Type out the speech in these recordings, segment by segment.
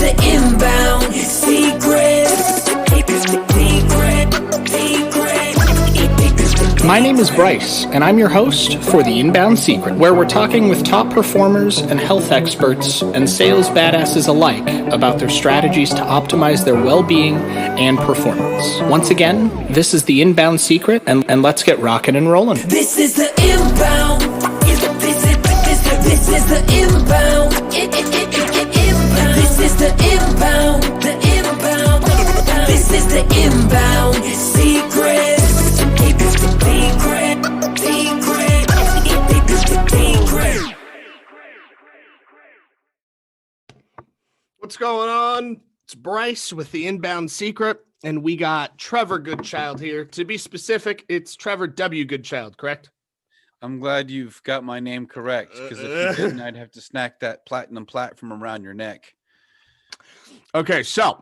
the inbound secret. My name is Bryce, and I'm your host for The Inbound Secret, where we're talking with top performers and health experts and sales badasses alike about their strategies to optimize their well-being and performance. Once again, this is The Inbound Secret, and let's get rocking and rolling. This is the inbound. This is the inbound. This is the inbound. The inbound. This is the inbound secret. What's going on? It's Bryce with the Inbound Secret, and we got Trevor Goodchild here. To be specific, it's Trevor W. Goodchild, correct? I'm glad you've got my name correct, because if you didn't, I'd have to snack that platinum plat from around your neck. Okay, so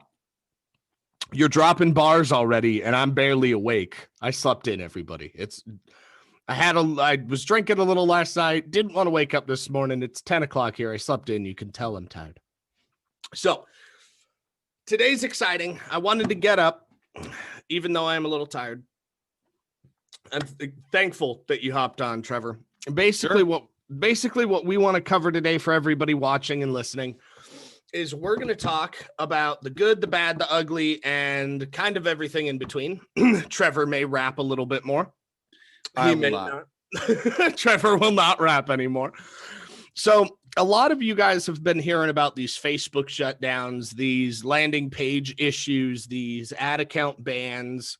you're dropping bars already, and I'm barely awake. I slept in, everybody. I was drinking a little last night, didn't want to wake up this morning. It's 10 o'clock here. I slept in. You can tell I'm tired. So today's exciting. I wanted to get up, even though I am a little tired. I'm thankful that you hopped on, Trevor. Basically, Sure. what we want to cover today for everybody watching and listening is we're going to talk about the good, the bad, the ugly, and kind of everything in between. Trevor may rap a little bit more. I will not. Trevor will not rap anymore. So a lot of you guys have been hearing about these Facebook shutdowns, these landing page issues, these ad account bans,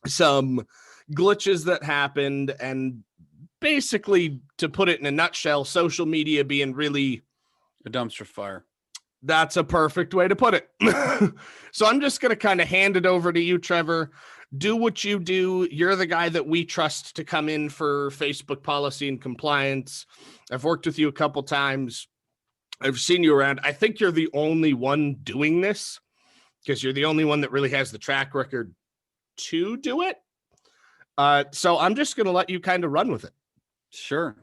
some glitches that happened, and basically, to put it in a nutshell, social media being really A dumpster fire. That's a perfect way to put it. So I'm just going to kind of hand it over to you, Trevor. Do what you do. You're the guy that we trust to come in for Facebook policy and compliance. I've worked with you a couple times. I've seen you around. I think you're the only one doing this because you're the only one that really has the track record to do it. So I'm just going to let you kind of run with it. Sure.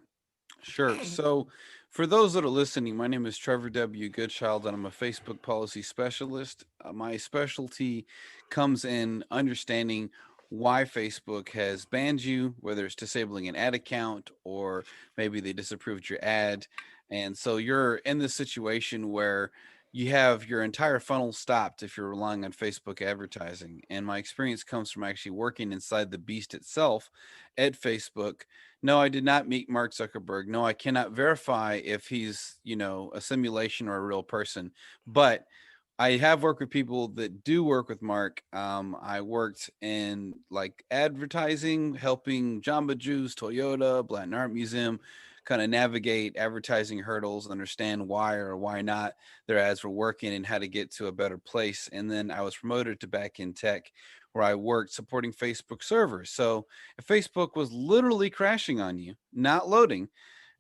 So for those that are listening, my name is Trevor W. Goodchild, and I'm a Facebook policy specialist. My specialty comes in understanding why Facebook has banned you, whether it's disabling an ad account or maybe they disapproved your ad. And so you're in this situation where you have your entire funnel stopped if you're relying on Facebook advertising. And my experience comes from actually working inside the beast itself at Facebook. No, I did not meet Mark Zuckerberg. No, I cannot verify if he's, a simulation or a real person. But I have worked with people that do work with Mark. I worked in like advertising, helping Jamba Juice, Toyota, Blanton Art Museum kind of navigate advertising hurdles, understand why or why not their ads were working and how to get to a better place. And then I was promoted to back in tech, where I worked supporting Facebook servers. So if Facebook was literally crashing on you, not loading,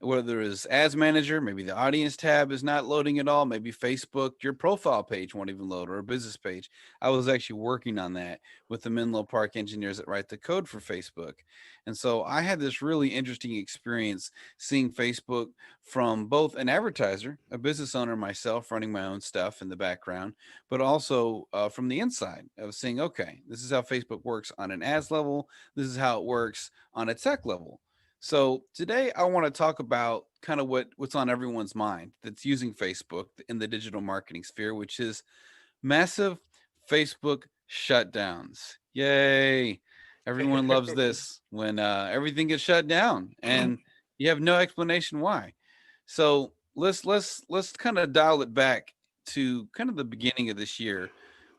whether it's ads manager, maybe the audience tab is not loading at all, maybe Facebook, your profile page won't even load, or a business page. I was actually working on that with the Menlo Park engineers that write the code for Facebook. And so I had this really interesting experience seeing Facebook from both an advertiser, a business owner myself running my own stuff in the background, but also from the inside of seeing, okay, this is how Facebook works on an ads level. This is how it works on a tech level. So today I want to talk about kind of what's on everyone's mind that's using Facebook in the digital marketing sphere, which is massive Facebook shutdowns. Yay. Everyone loves this when everything gets shut down and you have no explanation why. So let's kind of dial it back to kind of the beginning of this year.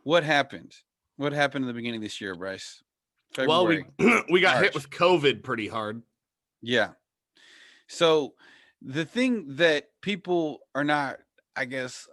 What happened? What happened in the beginning of this year, Bryce? February, Well, we got hit March. with COVID pretty hard. Yeah. So the thing that people are not, I guess,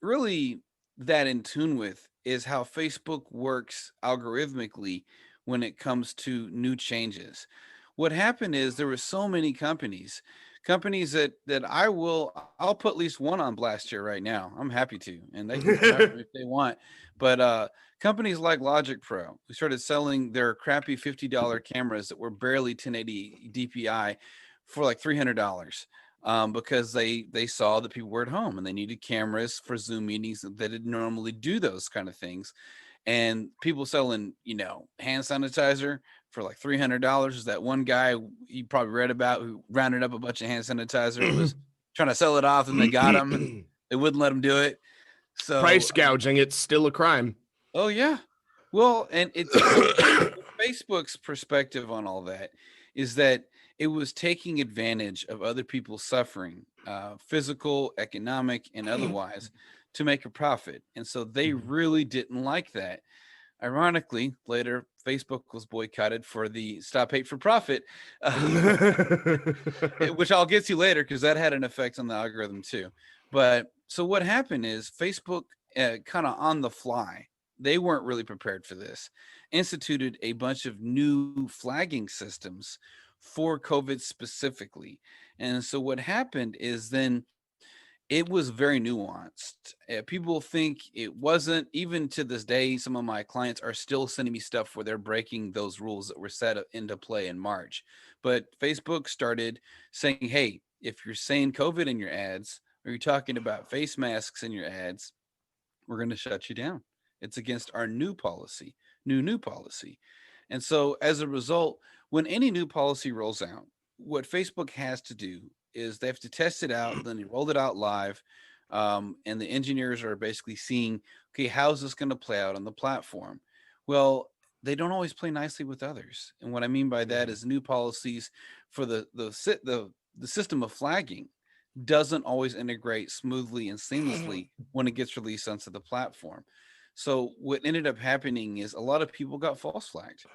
really that in tune with is how Facebook works algorithmically when it comes to new changes. What happened is there were so many companies that I'll put at least one on blast here right now. I'm happy to, and they can come after me if they want. But companies like Logic Pro, who started selling their crappy $50 cameras that were barely 1080 DPI for like $300. because they saw that people were at home and they needed cameras for Zoom meetings that didn't normally do those kind of things. And people selling, hand sanitizer for like $300. Is that one guy you probably read about who rounded up a bunch of hand sanitizer, was trying to sell it off, and they got him and they wouldn't let him do it. So Price gouging, it's still a crime. oh yeah. Well, and it's Facebook's perspective on all that is that it was taking advantage of other people's suffering, physical, economic, and otherwise, to make a profit. And so they really didn't like that. Ironically, later, Facebook was boycotted for the Stop Hate for Profit, which I'll get to later because that had an effect on the algorithm too. But so what happened is Facebook, kind of on the fly, they weren't really prepared for this, instituted a bunch of new flagging systems for COVID specifically. And so what happened is then it was very nuanced. People think it wasn't. Even to this day, some of my clients are still sending me stuff where they're breaking those rules that were set into play in March. But Facebook started saying, hey, if you're saying COVID in your ads, or you're talking about face masks in your ads, we're going to shut you down. It's against our new policy, new policy. And so as a result, when any new policy rolls out, what Facebook has to do is they have to test it out, then they roll it out live, and the engineers are basically seeing, okay, how's this going to play out on the platform? Well, they don't always play nicely with others, and what I mean by that is new policies for the system of flagging doesn't always integrate smoothly and seamlessly when it gets released onto the platform. So what ended up happening is a lot of people got false flagged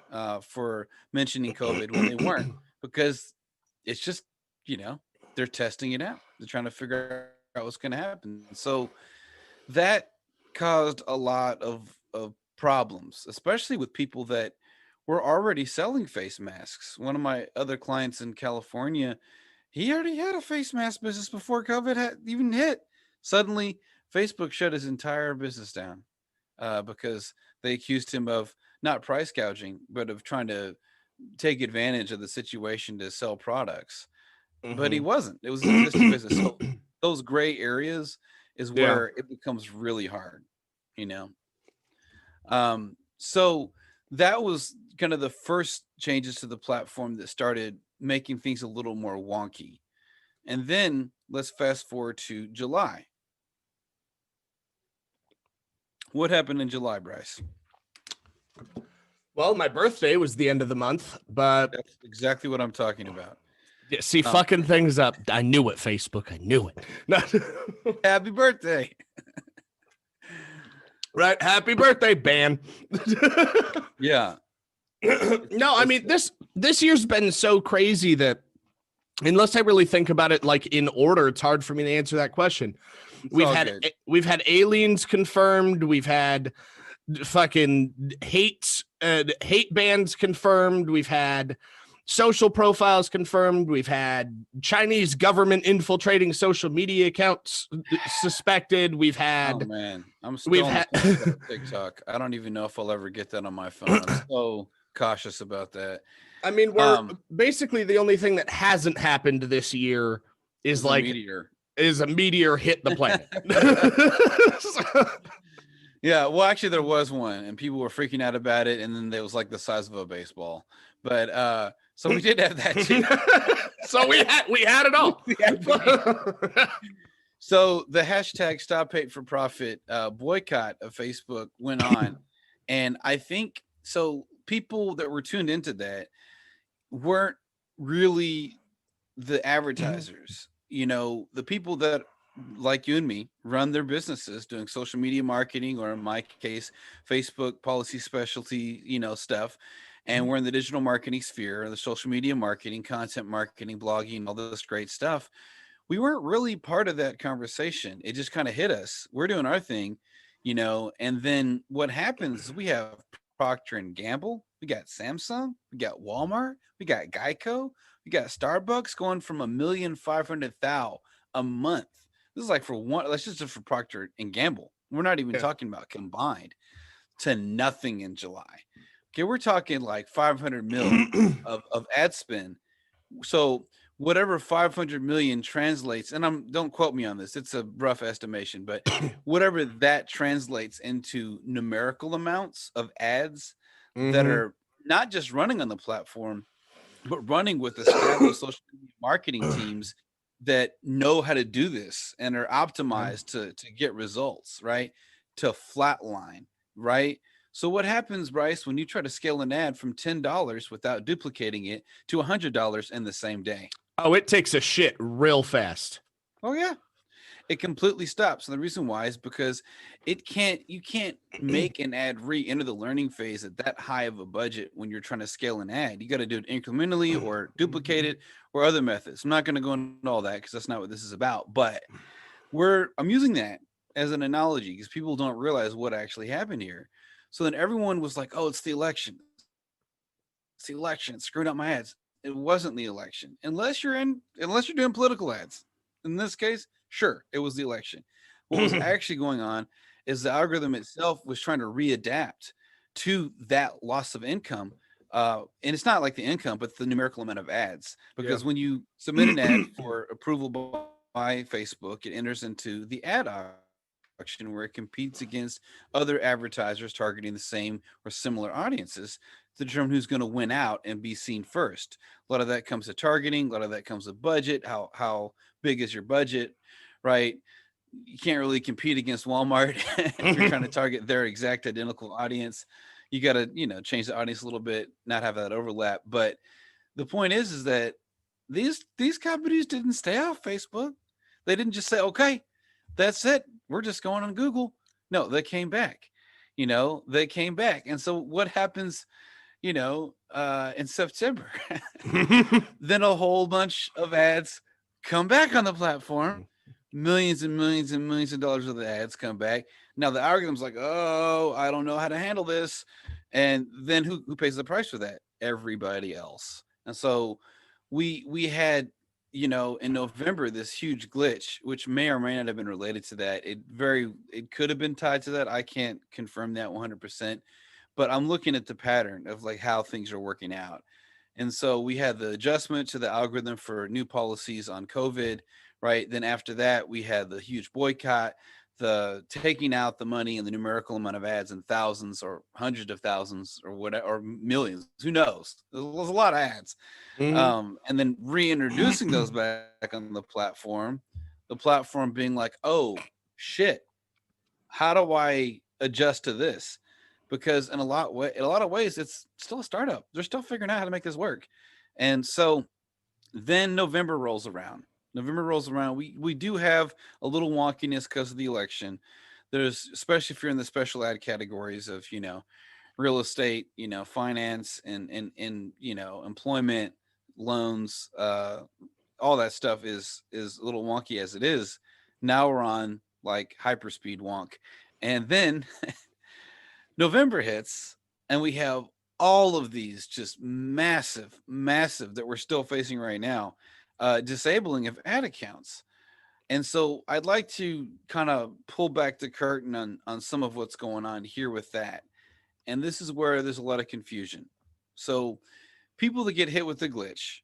for mentioning COVID when they weren't, because it's just, they're testing it out. They're trying to figure out what's going to happen. So that caused a lot of problems, especially with people that were already selling face masks. One of my other clients in California, he already had a face mask business before COVID had even hit. Suddenly, Facebook shut his entire business down because they accused him of not price gouging, but of trying to take advantage of the situation to sell products. But he wasn't. It was an existing business. So those gray areas is where it becomes really hard, So that was kind of the first changes to the platform that started making things a little more wonky. And then let's fast forward to July. What happened in July, Bryce? Well, my birthday was the end of the month, but that's exactly what I'm talking about. See, fucking things up. I knew it, Facebook. I knew it. Happy birthday. Right. Happy birthday, ban. Yeah. No, I mean, this year's been so crazy that unless I really think about it like in order, it's hard for me to answer that question. We've had aliens confirmed. We've had fucking hate bans confirmed. We've had social profiles confirmed. We've had Chinese government infiltrating social media accounts suspected. We've had. Oh man, I'm still on TikTok. I don't even know if I'll ever get that on my phone. I'm so cautious about that. I mean, we're basically the only thing that hasn't happened this year is like a meteor hit the planet. Yeah, well, actually, there was one, and people were freaking out about it, and then it was like the size of a baseball. But so we did have that too. So we had it all. So the hashtag Stop Hate for Profit boycott of Facebook went on, and I think so. People that were tuned into that weren't really the advertisers. The people that, like you and me, run their businesses doing social media marketing, or in my case, Facebook policy specialty, stuff. And we're in the digital marketing sphere, the social media marketing, content marketing, blogging, all this great stuff. We weren't really part of that conversation. It just kind of hit us. We're doing our thing, and then what happens is we have Procter and Gamble, we got Samsung, we got Walmart, we got Geico, we got Starbucks going from 1,500,000 a month. This is like for one, that's just for Procter and Gamble. We're not even talking about combined, to nothing in July. Okay, we're talking like 500 mil of ad spend. So whatever 500 million translates, and don't quote me on this, it's a rough estimation, but whatever that translates into numerical amounts of ads that are not just running on the platform, but running with established social media marketing teams that know how to do this and are optimized to get results, right? To flatline, right? So what happens, Bryce, when you try to scale an ad from $10 without duplicating it to $100 in the same day? Oh, it takes a shit real fast. Oh yeah. It completely stops. And the reason why is because you can't make an ad re-enter the learning phase at that high of a budget when you're trying to scale an ad. You got to do it incrementally or duplicate it or other methods. I'm not going to go into all that because that's not what this is about. But I'm using that as an analogy because people don't realize what actually happened here. So then everyone was like, oh, it's the election. It's the election. It's screwing up my ads. It wasn't the election. Unless you're doing political ads. In this case, sure, it was the election. What was actually going on is the algorithm itself was trying to readapt to that loss of income. And it's not like the income, but the numerical amount of ads. Because when you submit an ad for approval by Facebook, it enters into the ad auction where it competes against other advertisers targeting the same or similar audiences to determine who's going to win out and be seen first. A lot of that comes to targeting. A lot of that comes to budget. How big is your budget, right? You can't really compete against Walmart if you're trying to target their exact identical audience. You got to, change the audience a little bit, not have that overlap. But the point is that these companies didn't stay off Facebook. They didn't just say, okay, that's it. We're just going on Google. No, they came back. They came back. And so what happens, in September? Then a whole bunch of ads come back on the platform. Millions and millions and millions of dollars of the ads come back. Now the algorithm's like, oh, I don't know how to handle this. And then who pays the price for that? Everybody else. And so we had, in November, this huge glitch, which may or may not have been related to that. It could have been tied to that. I can't confirm that 100%, but I'm looking at the pattern of like how things are working out. And so we had the adjustment to the algorithm for new policies on COVID, right? Then after that, we had the huge boycott, the taking out the money and the numerical amount of ads in thousands or hundreds of thousands or whatever, or millions, who knows? There's a lot of ads. And then reintroducing those back on the platform being like, oh shit, how do I adjust to this? Because in a lot of ways, it's still a startup. They're still figuring out how to make this work. And so then November rolls around. We do have a little wonkiness because of the election. There's, especially if you're in the special ad categories of, real estate, finance and employment, loans, all that stuff is a little wonky as it is. Now we're on like hyperspeed wonk. And then November hits and we have all of these just massive that we're still facing right now, disabling of ad accounts. And so I'd like to kind of pull back the curtain on some of what's going on here with that. And this is where there's a lot of confusion. So people that get hit with the glitch,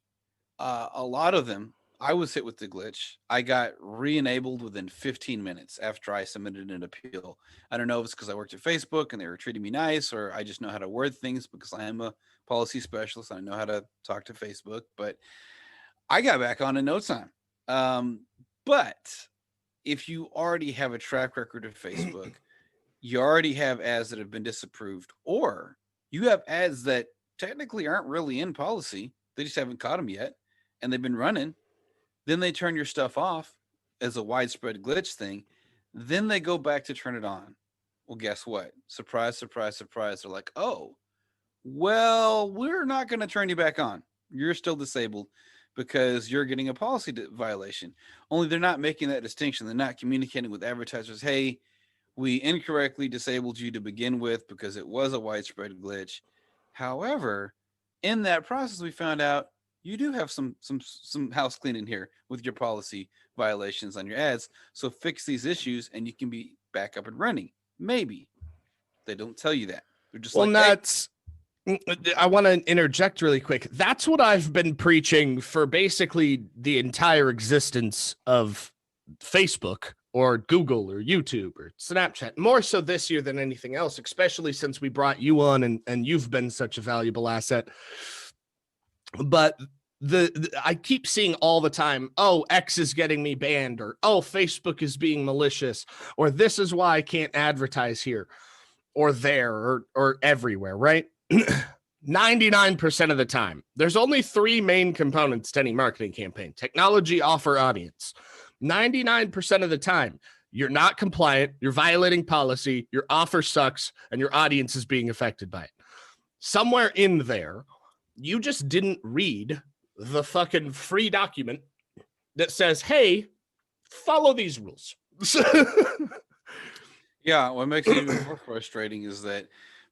a lot of them, I was hit with the glitch. I got re-enabled within 15 minutes after I submitted an appeal. I don't know if it's because I worked at Facebook and they were treating me nice, or I just know how to word things because I am a policy specialist. I know how to talk to Facebook, but I got back on in no time. But if you already have a track record of Facebook, you already have ads that have been disapproved, or you have ads that technically aren't really in policy. They just haven't caught them yet, and they've been running. Then they turn your stuff off as a widespread glitch thing. Then they go back to turn it on. Well, guess what? Surprise, surprise, surprise. They're like, oh, well, we're not going to turn you back on. You're still disabled because you're getting a policy violation. Only they're not making that distinction. They're not communicating with advertisers. Hey, we incorrectly disabled you to begin with because it was a widespread glitch. However, in that process, we found out you do have some house cleaning here with your policy violations on your ads. So fix these issues and you can be back up and running. Maybe. They don't tell you that. They're just well, like, I want to interject really quick. That's what I've been preaching for basically the entire existence of Facebook or Google or YouTube or Snapchat, more so this year than anything else, especially since we brought you on and you've been such a valuable asset. But I keep seeing all the time, oh, X is getting me banned, or oh, Facebook is being malicious, or this is why I can't advertise here or there or everywhere, right? 99% of the time, there's only three main components to any marketing campaign: technology, offer, audience. 99% of the time, you're not compliant, you're violating policy, your offer sucks, and your audience is being affected by it. Somewhere in there, you just didn't read the fucking free document that says, hey, follow these rules. Yeah, what makes it even more frustrating is that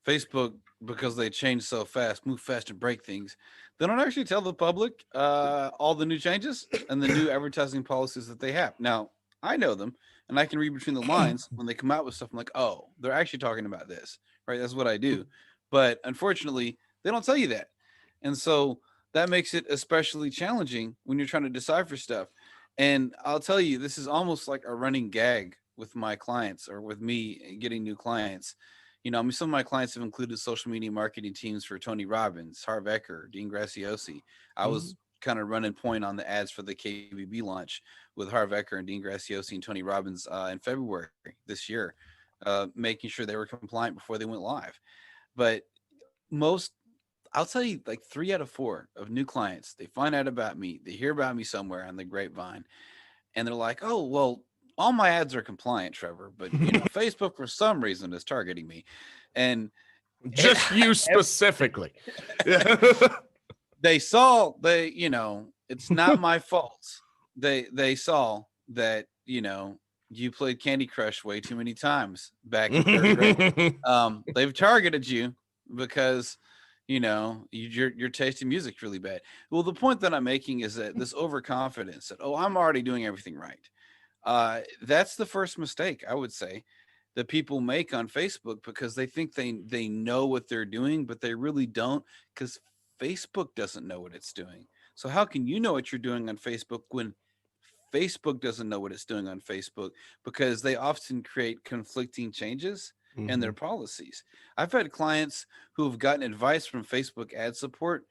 Facebook, because they change so fast, move fast and break things, they don't actually tell the public all the new changes and the new advertising policies that they have. Now, I know them, and I can read between the lines when they come out with stuff. I'm like, oh, they're actually talking about this, right? That's what I do. But unfortunately, they don't tell you that. And so that makes it especially challenging when you're trying to decipher stuff. And I'll tell you, this is almost like a running gag with my clients, or with me getting new clients. You know, I mean, some of my clients have included social media marketing teams for Tony Robbins, Harv Eker, Dean Graziosi. I was kind of running point on the ads for the KBB launch with Harv Eker and Dean Graziosi and Tony Robbins in February this year, making sure they were compliant before they went live. But I'll tell you, like 3 out of 4 of new clients, they find out about me, they hear about me somewhere on the grapevine, and they're like, oh, well, all my ads are compliant, Trevor, but you know, Facebook for some reason is targeting me. And just you specifically. They you know, it's not my fault. They saw that, you know, you played Candy Crush way too many times back in 3rd grade. They've targeted you because, you know, you're tasting music really bad. Well, the point that I'm making is that this overconfidence that, oh, I'm already doing everything right. That's the first mistake, I would say, that people make on Facebook, because they think they know what they're doing, but they really don't, because Facebook doesn't know what it's doing. So how can you know what you're doing on Facebook when Facebook doesn't know what it's doing on Facebook? Because they often create conflicting changes in their policies. I've had clients who have gotten advice from Facebook ad support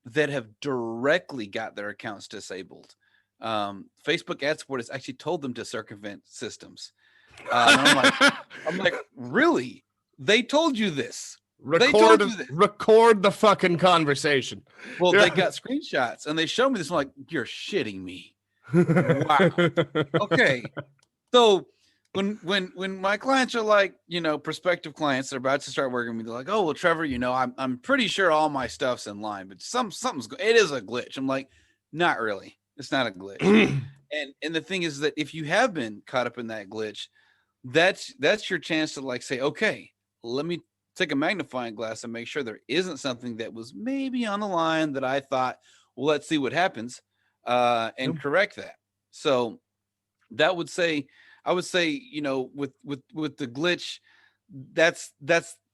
that have directly got their accounts disabled. Facebook ad support has actually told them to circumvent systems. I'm like, really? They told you this? Record the fucking conversation. Well, they got screenshots and they showed me this. I'm like, you're shitting me. Wow. Okay. So when my clients are like, you know, prospective clients, they're about to start working with me, they're like, oh, well, Trevor, you know, I'm pretty sure all my stuff's in line, but it is a glitch. I'm like, not really. It's not a glitch. And the thing is that if you have been caught up in that glitch, that's your chance to like say, okay, let me take a magnifying glass and make sure there isn't something that was maybe on the line that I thought, well, let's see what happens, and correct that. So I would say, you know, with the glitch, that's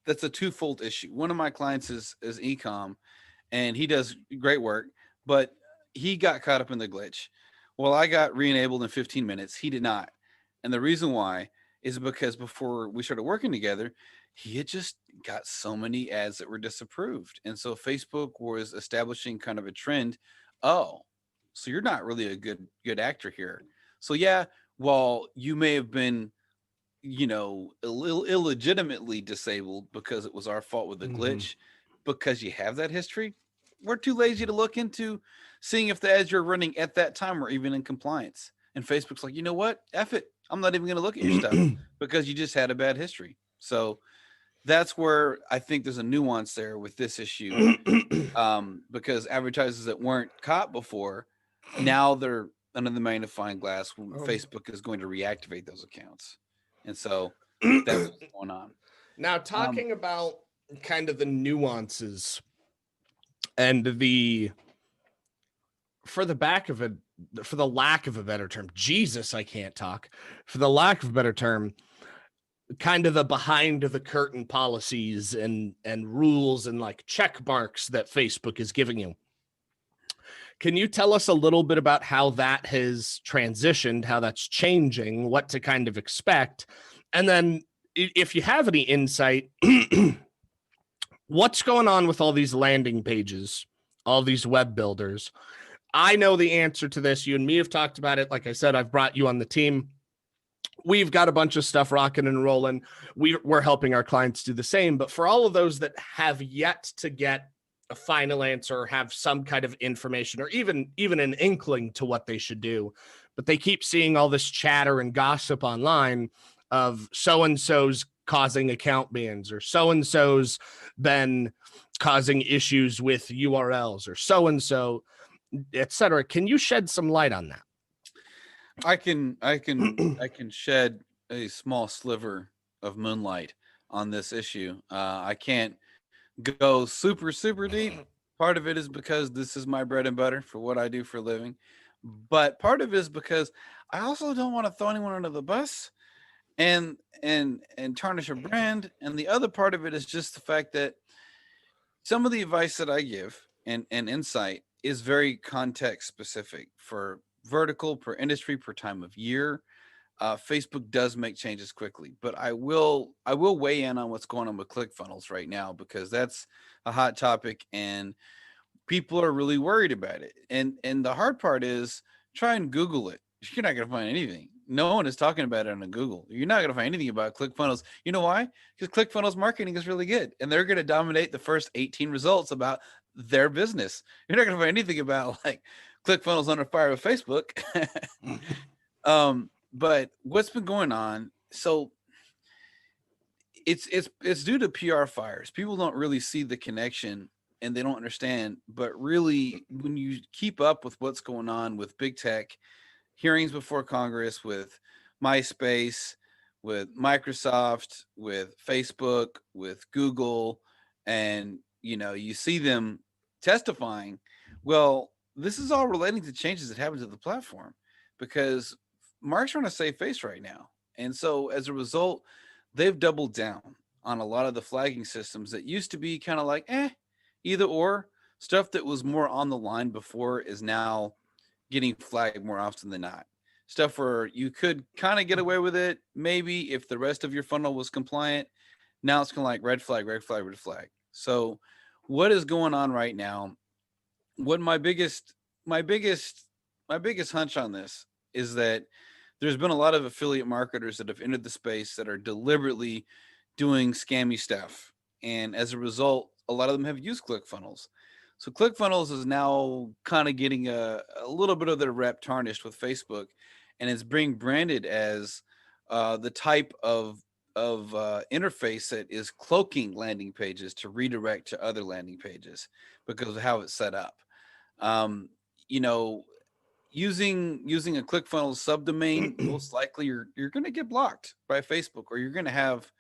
a twofold issue. One of my clients is ecom, and he does great work, but he got caught up in the glitch. Well, I got re-enabled in 15 minutes. He did not. And the reason why is because before we started working together, he had just got so many ads that were disapproved. And so Facebook was establishing kind of a trend. Oh, so you're not really a good actor here. So yeah, while you may have been, you know, illegitimately disabled because it was our fault with the glitch, because you have that history, we're too lazy to look into seeing if the ads you're running at that time were even in compliance. And Facebook's like, you know what? F it. I'm not even going to look at your stuff because you just had a bad history. So that's where I think there's a nuance there with this issue, because advertisers that weren't caught before, now they're under the magnifying glass. Facebook is going to reactivate those accounts. And so that's what's going on. Now, talking about kind of the nuances and for the lack of a better term, Jesus, I can't talk. For the lack of a better term, kind of the behind the curtain policies and rules and like check marks that Facebook is giving you. Can you tell us a little bit about how that has transitioned, how that's changing, what to kind of expect? And then if you have any insight, what's going on with all these landing pages, all these web builders? I know the answer to this. You and me have talked about it. Like I said, I've brought you on the team. We've got a bunch of stuff rocking and rolling. We're helping our clients do the same. But for all of those that have yet to get a final answer or have some kind of information or even an inkling to what they should do, but they keep seeing all this chatter and gossip online of so-and-so's causing account bans or so-and-so's been causing issues with URLs or so-and-so, etc. Can you shed some light on that? I can shed a small sliver of moonlight on this issue. I can't go super deep. Part of it is because this is my bread and butter for what I do for a living, but part of it is because I also don't want to throw anyone under the bus and tarnish a brand. And the other part of it is just the fact that some of the advice that I give and insight is very context specific for vertical, per industry, per time of year. Facebook does make changes quickly, but I will weigh in on what's going on with ClickFunnels right now because that's a hot topic and people are really worried about it. And the hard part is try and Google it. You're not going to find anything. No one is talking about it on Google. You're not going to find anything about ClickFunnels. You know why? Because ClickFunnels marketing is really good and they're going to dominate the first 18 results about their business. You're not going to find anything about like ClickFunnels under fire with Facebook. But what's been going on? So it's due to PR fires. People don't really see the connection and they don't understand. But really, when you keep up with what's going on with big tech, hearings before Congress, with MySpace, with Microsoft, with Facebook, with Google, and you see them testifying. Well, this is all relating to changes that happen to the platform because Mark's trying to save face right now. And so as a result, they've doubled down on a lot of the flagging systems that used to be kind of like, either or. Stuff that was more on the line before is now getting flagged more often than not. Stuff where you could kind of get away with it, maybe if the rest of your funnel was compliant. Now it's kind of like red flag, red flag, red flag. So what is going on right now? What my biggest hunch on this is that there's been a lot of affiliate marketers that have entered the space that are deliberately doing scammy stuff. And as a result, a lot of them have used ClickFunnels. So ClickFunnels is now kind of getting a little bit of their rep tarnished with Facebook, and it's being branded as the type of interface that is cloaking landing pages to redirect to other landing pages because of how it's set up. Using a ClickFunnels subdomain, most likely you're going to get blocked by Facebook, or you're going to have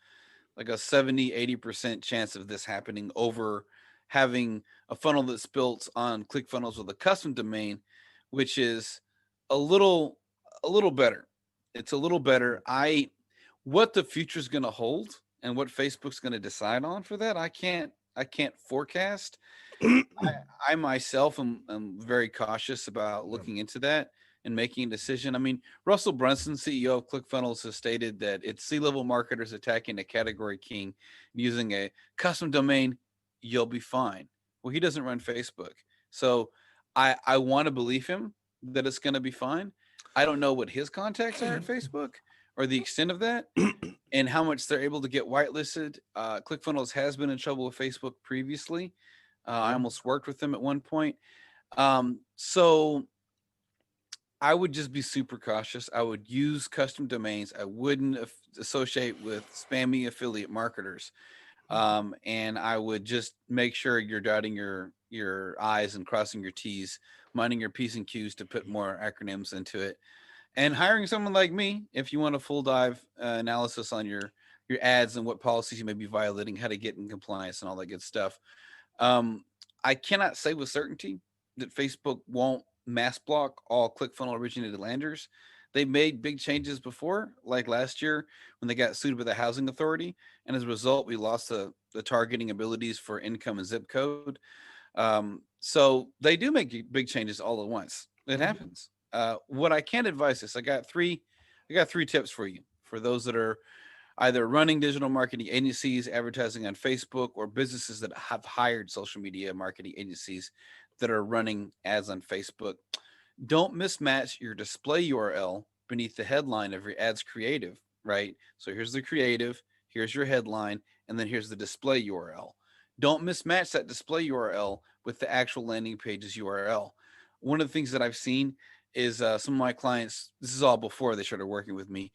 like a 70-80% chance of this happening over having a funnel that's built on ClickFunnels with a custom domain, which is a little better. It's a little better. What the future is going to hold and what Facebook's going to decide on for that, I can't forecast. I myself am very cautious about looking into that and making a decision. I mean, Russell Brunson, CEO of ClickFunnels, has stated that it's C-level marketers attacking a category king using a custom domain. You'll be fine. Well, he doesn't run Facebook. So I want to believe him that it's going to be fine. I don't know what his contacts are at Facebook or the extent of that and how much they're able to get whitelisted. ClickFunnels has been in trouble with Facebook previously. I almost worked with them at one point. So I would just be super cautious. I would use custom domains. I wouldn't associate with spammy affiliate marketers. And I would just make sure you're dotting your I's and crossing your T's, minding your P's and Q's to put more acronyms into it. And hiring someone like me, if you want a full dive analysis on your ads and what policies you may be violating, how to get in compliance and all that good stuff. I cannot say with certainty that Facebook won't mass block all ClickFunnels originated landers. They made big changes before, like last year when they got sued by the housing authority, and as a result, we lost the targeting abilities for income and zip code. So they do make big changes all at once. It happens. What I can advise is I got three tips for you for those that are either running digital marketing agencies, advertising on Facebook, or businesses that have hired social media marketing agencies that are running ads on Facebook. Don't mismatch your display URL beneath the headline of your ad's creative, right? So here's the creative, here's your headline, and then here's the display URL. Don't mismatch that display URL with the actual landing page's URL. One of the things that I've seen is some of my clients, this is all before they started working with me.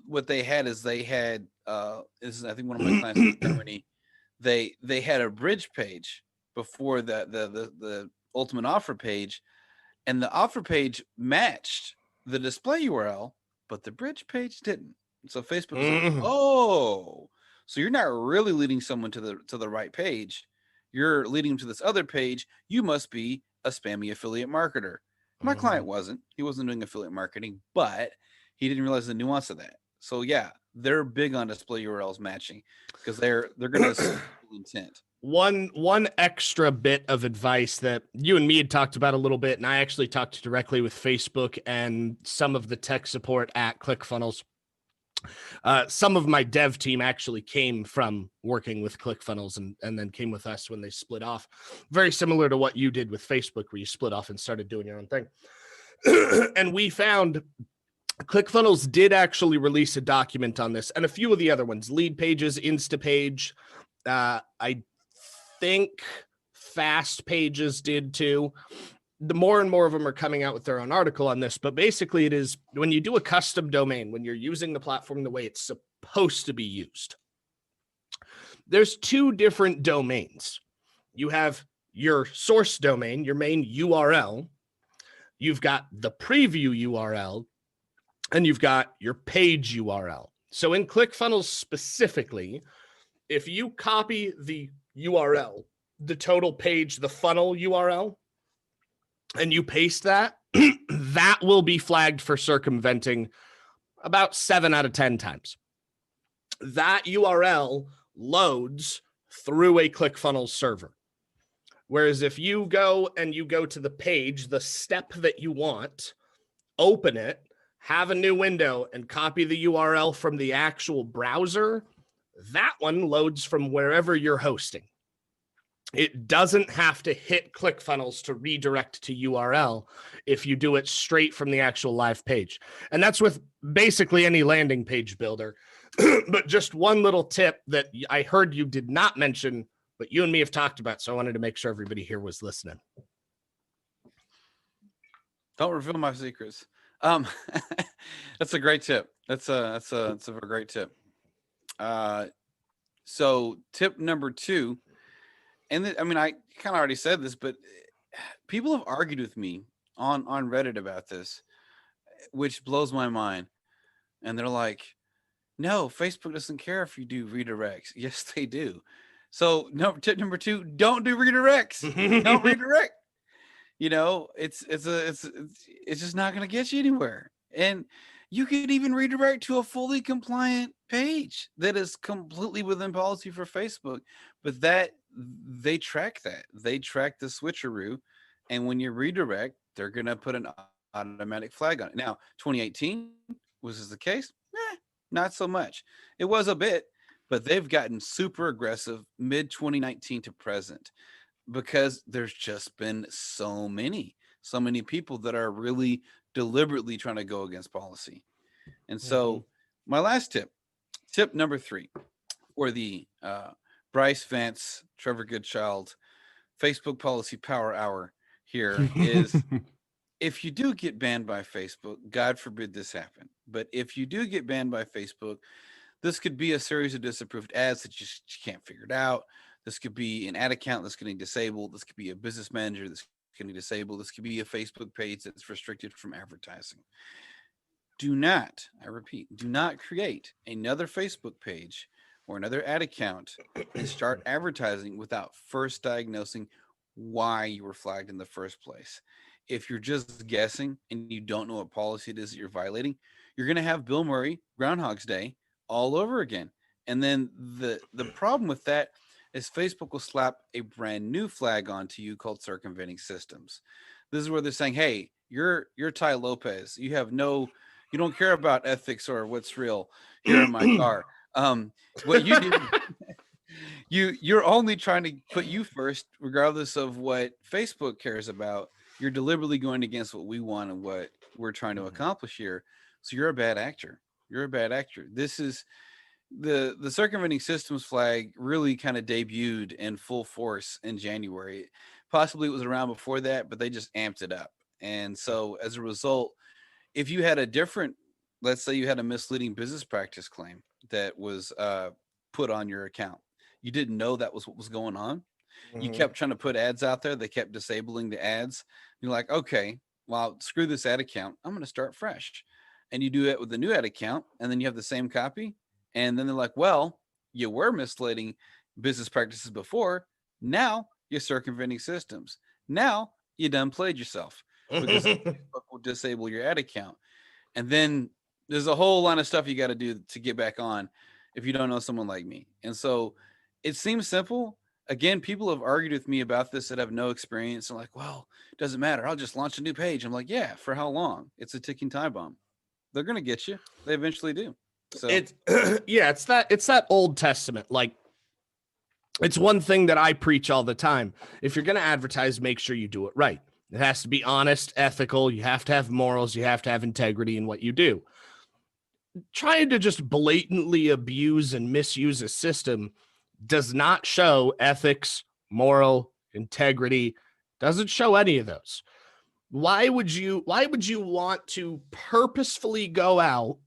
What they had is this is, I think, one of my clients in Germany. They had a bridge page before the ultimate offer page, and the offer page matched the display URL, but the bridge page didn't. So Facebook was like, "Oh, so you're not really leading someone to the right page. You're leading them to this other page. You must be a spammy affiliate marketer." My client wasn't. He wasn't doing affiliate marketing, but he didn't realize the nuance of that. So yeah, they're big on display URLs matching because they're going to intent. One extra bit of advice that you and me had talked about a little bit, and I actually talked directly with Facebook and some of the tech support at ClickFunnels. Some of my dev team actually came from working with ClickFunnels and then came with us when they split off. Very similar to what you did with Facebook, where you split off and started doing your own thing. And we found ClickFunnels did actually release a document on this, and a few of the other ones, Lead Pages, Instapage. I think Fast Pages did too. The more and more of them are coming out with their own article on this, but basically it is when you do a custom domain, when you're using the platform the way it's supposed to be used, there's two different domains. You have your source domain, your main URL. You've got the preview URL, and you've got your page URL. So in ClickFunnels specifically, if you copy the URL, the total page, the funnel URL, and you paste that, that will be flagged for circumventing about 7 out of 10 times. That URL loads through a ClickFunnels server. Whereas if you go to the page, the step that you want, open it, have a new window, and copy the URL from the actual browser, that one loads from wherever you're hosting. It doesn't have to hit ClickFunnels to redirect to URL if you do it straight from the actual live page. And that's with basically any landing page builder. But just one little tip that I heard you did not mention, but you and me have talked about, so I wanted to make sure everybody here was listening. Don't reveal my secrets. That's a great tip. That's a great tip. So tip number 2, and I mean, I kind of already said this, but people have argued with me on Reddit about this, which blows my mind. And they're like, "No, Facebook doesn't care if you do redirects." Yes, they do. So tip number 2, don't do redirects. Don't redirect. You know, it's just not going to get you anywhere. And you could even redirect to a fully compliant page that is completely within policy for Facebook, but that they track the switcheroo, and when you redirect, they're going to put an automatic flag on it. Now, 2018 was this the case? Not so much. It was a bit, but they've gotten super aggressive mid 2019 to present, because there's just been so many people that are really deliberately trying to go against policy. And so my last tip number 3 for the Bryce Vance, Trevor Goodchild Facebook Policy Power Hour here is, if you do get banned by Facebook, God forbid this happen, but if you do get banned by Facebook, this could be a series of disapproved ads that you can't figure it out. This could be an ad account that's getting disabled. This could be a business manager that's getting disabled. This could be a Facebook page that's restricted from advertising. Do not, I repeat, do not create another Facebook page or another ad account and start advertising without first diagnosing why you were flagged in the first place. if you're just guessing and you don't know what policy it is that you're violating, you're going to have Bill Murray Groundhog's Day all over again. And then the problem with that is Facebook will slap a brand new flag onto you called circumventing systems. This is where they're saying, hey, you're Ty Lopez. You don't care about ethics or what's real here in my car. What you do, you're only trying to put you first, regardless of what Facebook cares about. You're deliberately going against what we want and what we're trying to accomplish here. So you're a bad actor. You're a bad actor. This is the circumventing systems flag really kind of debuted in full force in January. Possibly it was around before that, but they just amped it up. And so as a result, if you had a different, let's say you had a misleading business practice claim that was put on your account, you didn't know that was what was going on. You kept trying to put ads out there. They kept disabling the ads. You're like, okay, well, screw this ad account. I'm going to start fresh. And you do it with the new ad account, and then you have the same copy. And then they're like, well, you were misleading business practices before. Now you're circumventing systems. Now you done played yourself because Facebook will disable your ad account. And then there's a whole line of stuff you got to do to get back on if you don't know someone like me. And so it seems simple. Again, people have argued with me about this that have no experience. They're like, well, it doesn't matter. I'll just launch a new page. I'm like, yeah, for how long? It's a ticking time bomb. They're going to get you. They eventually do. So it's it's that Old Testament. Like, it's one thing that I preach all the time. If you're going to advertise, make sure you do it right. It has to be honest, ethical. You have to have morals. You have to have integrity in what you do. Trying to just blatantly abuse and misuse a system does not show ethics, moral, integrity, doesn't show any of those. Why would you want to purposefully go out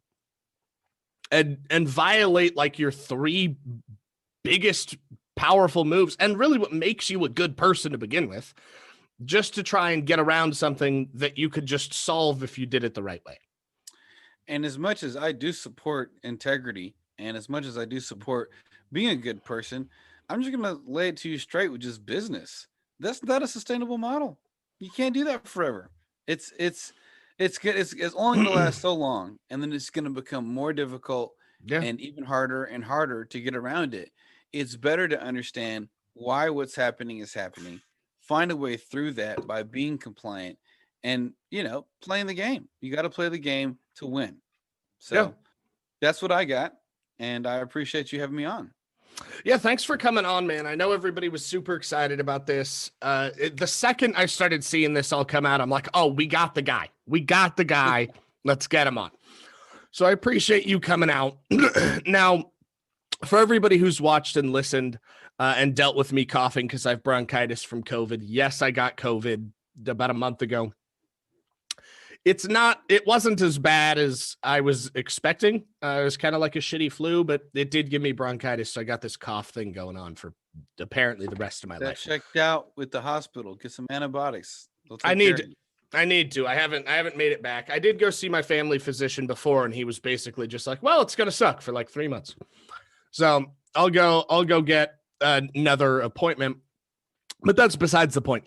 and violate like your three biggest powerful moves and really what makes you a good person to begin with, just to try and get around something that you could just solve if you did it the right way? And as much as I do support integrity and as much as I do support being a good person, I'm just going to lay it to you straight with just business. That's not a sustainable model. You can't do that forever. It's only going to last so long, and then it's going to become more difficult and even harder and harder to get around it. It's better to understand why what's happening is happening, find a way through that by being compliant and, playing the game. You got to play the game to win. So that's what I got, and I appreciate you having me on. Yeah, thanks for coming on, man. I know everybody was super excited about this. The second I started seeing this all come out, I'm like, oh, we got the guy. We got the guy. Let's get him on. So I appreciate you coming out. Now, for everybody who's watched and listened and dealt with me coughing because I have bronchitis from COVID, yes, I got COVID about a month ago. It wasn't as bad as I was expecting. It was kind of like a shitty flu, but it did give me bronchitis. So I got this cough thing going on for apparently the rest of my life. Checked out with the hospital. Get some antibiotics. I need to. I haven't made it back. I did go see my family physician before, and he was basically just like, well, it's going to suck for like 3 months. So I'll go get another appointment. But that's besides the point.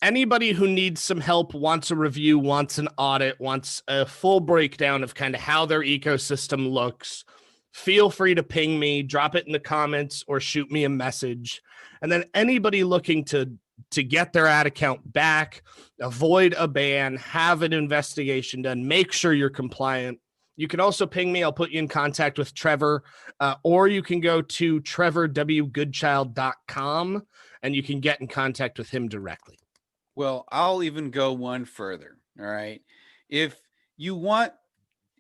Anybody who needs some help, wants a review, wants an audit, wants a full breakdown of kind of how their ecosystem looks, feel free to ping me, drop it in the comments, or shoot me a message. And then anybody looking to get their ad account back, avoid a ban, have an investigation done, make sure you're compliant. You can also ping me. I'll put you in contact with Trevor, or you can go to trevorwgoodchild.com and you can get in contact with him directly. Well, I'll even go one further. All right. If you want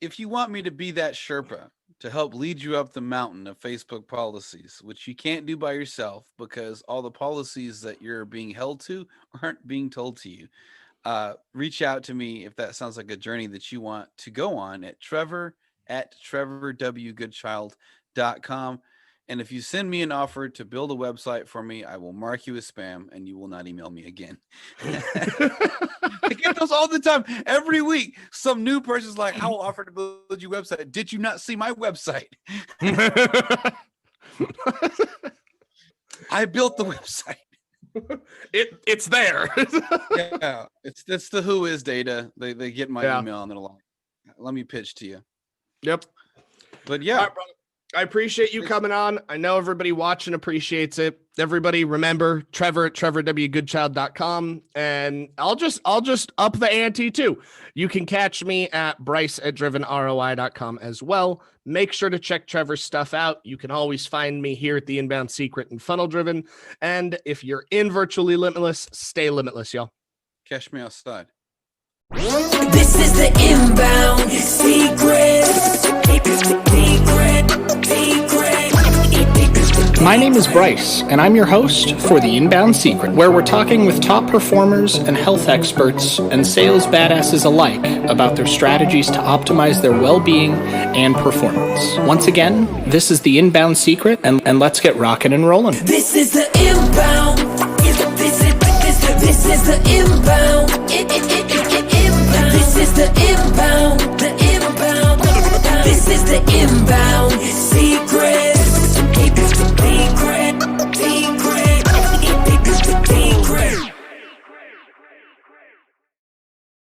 me to be that Sherpa to help lead you up the mountain of Facebook policies, which you can't do by yourself because all the policies that you're being held to aren't being told to you, reach out to me if that sounds like a journey that you want to go on at trevorwgoodchild.com. And if you send me an offer to build a website for me, I will mark you as spam and you will not email me again. I get those all the time. Every week, some new person's like, I will offer to build your website. Did you not see my website? I built the website. it's there. Yeah, it's the who is data. They get my email and they're like, let me pitch to you. Yep. But yeah. All right, brother. I appreciate you coming on. I know everybody watching appreciates it. Everybody remember Trevor at trevorwgoodchild.com. And I'll just up the ante too. You can catch me at Bryce at drivenroi.com as well. Make sure to check Trevor's stuff out. You can always find me here at the Inbound Secret and Funnel Driven. And if you're in Virtually Limitless, stay limitless, y'all. Catch me outside. This is the Inbound Secret. My name is Bryce, and I'm your host for The Inbound Secret, where we're talking with top performers and health experts and sales badasses alike about their strategies to optimize their well-being and performance. Once again, this is The Inbound Secret, and let's get rocking and rolling. This is the Inbound. This is the Inbound. This is the Inbound. This is the Inbound.